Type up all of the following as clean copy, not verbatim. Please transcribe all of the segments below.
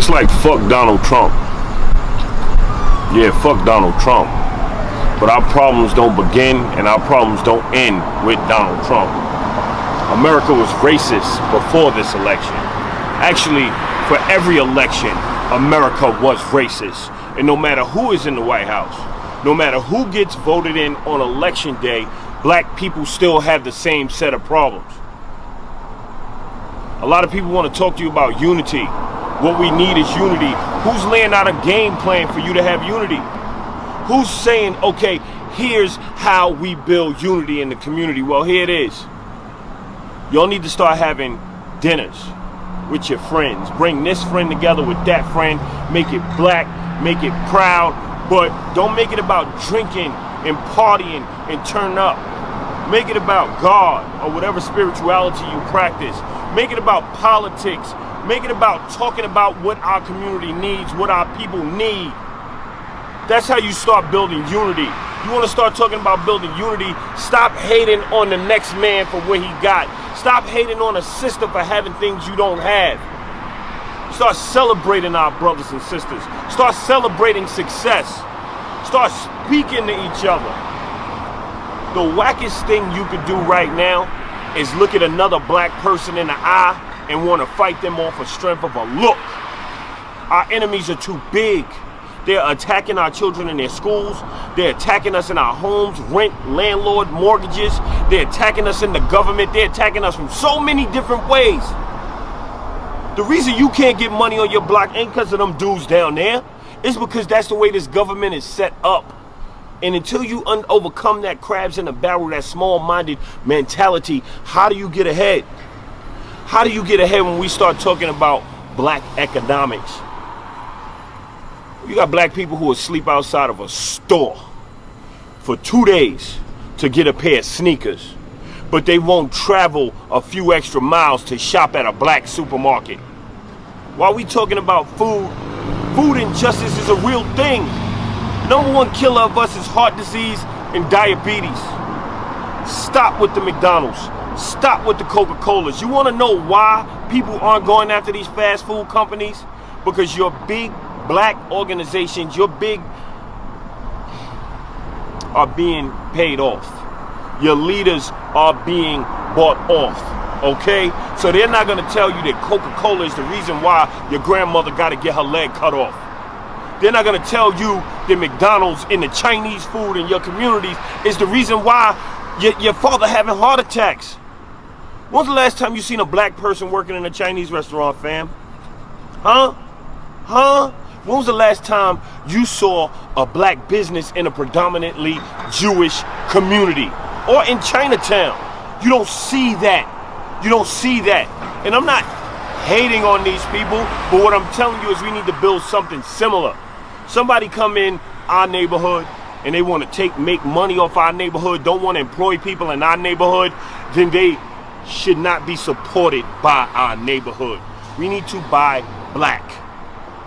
It's like fuck Donald Trump. Yeah, fuck Donald Trump. But our problems don't begin and our problems don't end with Donald Trump. America was racist before this election. Actually, for every election, America was racist. And no matter who is in the White House, no matter who gets voted in on election day, black people still have the same set of problems. A lot of people want to talk to you about unity. What we need is unity. Who's laying out a game plan for you to have unity? Who's saying, okay, here's how we build unity in the community? Well, here it is. Y'all need to start having dinners with your friends. Bring this friend together with that friend. Make it black, make it proud, but don't make it about drinking and partying and turn up. Make it about God or whatever spirituality you practice. Make it about politics. Make it about talking about what our community needs, what our people need. That's how you start building unity. You want to start talking about building unity, stop hating on the next man for what he got. Stop hating on a sister for having things you don't have. Start celebrating our brothers and sisters. Start celebrating success. Start speaking to each other. The wackest thing you could do right now is look at another black person in the eye and want to fight them off the strength of a look. Our enemies are too big. They're attacking our children in their schools. They're attacking us in our homes, rent, landlord, mortgages. They're attacking us in the government. They're attacking us from so many different ways. The reason you can't get money on your block ain't because of them dudes down there. It's because that's the way this government is set up. And until you overcome that crabs in a barrel, that small-minded mentality, how do you get ahead? How do you get ahead when we start talking about black economics? You got black people who will sleep outside of a store for 2 days to get a pair of sneakers, but they won't travel a few extra miles to shop at a black supermarket. While we talking about food, food injustice is a real thing. Number one killer of us is heart disease and diabetes. Stop with the McDonald's. Stop with the Coca-Colas. You want to know why people aren't going after these fast food companies? Because your big black organizations, your big are being paid off. Your leaders are being bought off. Okay? So they're not going to tell you that Coca-Cola is the reason why your grandmother got to get her leg cut off. They're not going to tell you that McDonald's and the Chinese food in your communities is the reason why your father having heart attacks. When's the last time you seen a black person working in a Chinese restaurant, fam? Huh? When was the last time you saw a black business in a predominantly Jewish community? Or in Chinatown? You don't see that. You don't see that. And I'm not hating on these people, but what I'm telling you is we need to build something similar. Somebody come in our neighborhood and they want to make money off our neighborhood, don't want to employ people in our neighborhood, then they should not be supported by our neighborhood. We need to buy black,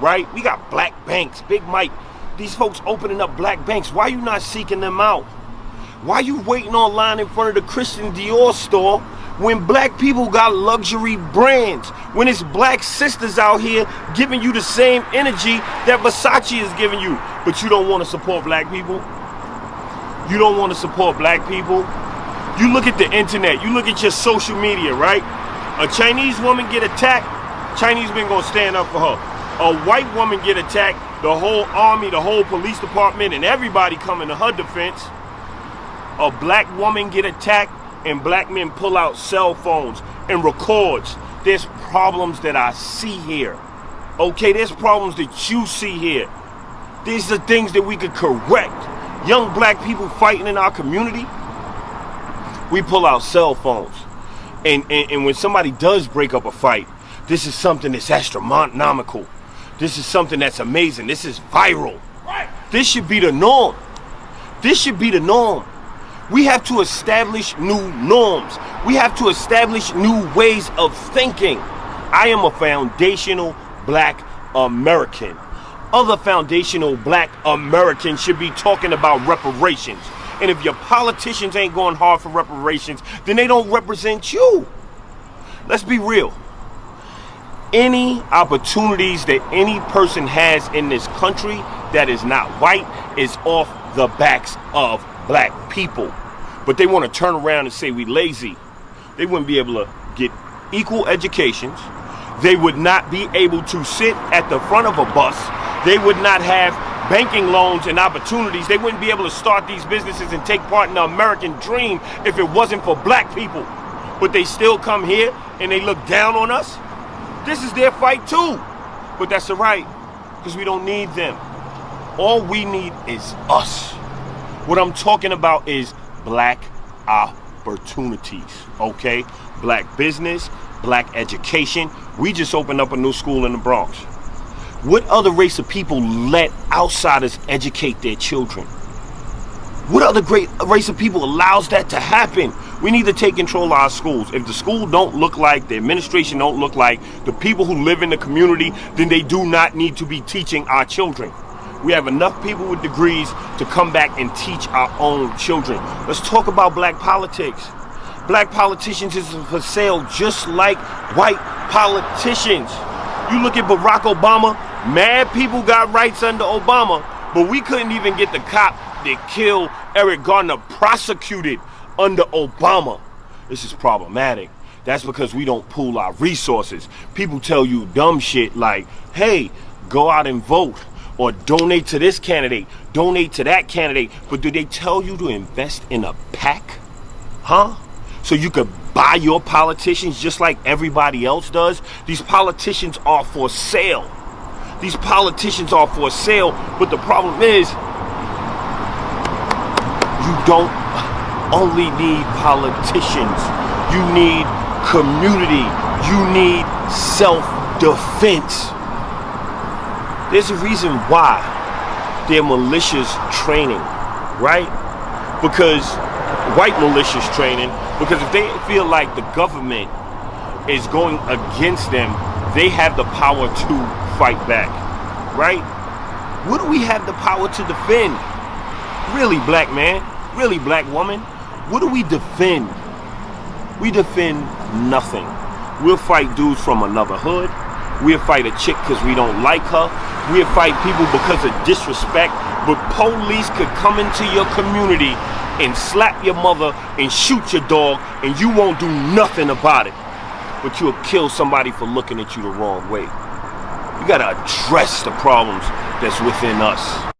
right? We got black banks, Big Mike. These folks opening up black banks. Why are you not seeking them out? Why are you waiting online in front of the Christian Dior store when black people got luxury brands? When it's black sisters out here giving you the same energy that Versace is giving you. But you don't want to support black people? You don't want to support black people? You look at the internet, you look at your social media, right? A Chinese woman get attacked, Chinese men gonna stand up for her. A white woman get attacked, the whole army, the whole police department, and everybody coming to her defense. A black woman get attacked, and black men pull out cell phones and records. There's problems that I see here. Okay, there's problems that you see here. These are things that we could correct. Young black people fighting in our community, we pull out cell phones. And when somebody does break up a fight, this is something that's astronomical. This is something that's amazing. This is viral. This should be the norm. This should be the norm. We have to establish new norms. We have to establish new ways of thinking. I am a foundational black American. Other foundational black Americans should be talking about reparations. And if your politicians ain't going hard for reparations, then they don't represent you. Let's be real. any opportunities that any person has in this country that is not white is off the backs of black people. But they want to turn around and say we lazy. They wouldn't be able to get equal educations. They would not be able to sit at the front of a bus. They would not have banking loans and opportunities. They wouldn't be able to start these businesses and take part in the American dream if it wasn't for black people. But they still come here and they look down on us. This is their fight too. But that's all right, because we don't need them. All we need is us. What I'm talking about is black opportunities, okay? Black business, black education. We just opened up a new school in the Bronx. What other race of people let outsiders educate their children? What other great race of people allows that to happen? We need to take control of our schools. If the school don't look like, the administration don't look like, the people who live in the community, then they do not need to be teaching our children. We have enough people with degrees to come back and teach our own children. Let's talk about black politics. Black politicians is for sale just like white politicians. You look at Barack Obama, mad people got rights under Obama, but we couldn't even get the cop that killed Eric Garner prosecuted under Obama. This is problematic. That's because we don't pool our resources. People tell you dumb shit like, hey, go out and vote, or donate to this candidate, donate to that candidate. But do they tell you to invest in a PAC? Huh? So you could buy your politicians just like everybody else does? These politicians are for sale. These politicians are for sale, but the problem is, you don't only need politicians. You need community. You need self-defense. There's a reason why they're militias training, right? Because white militias training, because if they feel like the government is going against them, they have the power to fight back, right? What do we have the power to defend? Really, black man? Really, black woman? What do we defend? We defend nothing. We'll fight dudes from another hood. We'll fight a chick because we don't like her. We'll fight people because of disrespect. But police could come into your community and slap your mother and shoot your dog, and you won't do nothing about it. But you'll kill somebody for looking at you the wrong way. You gotta address the problems that's within us.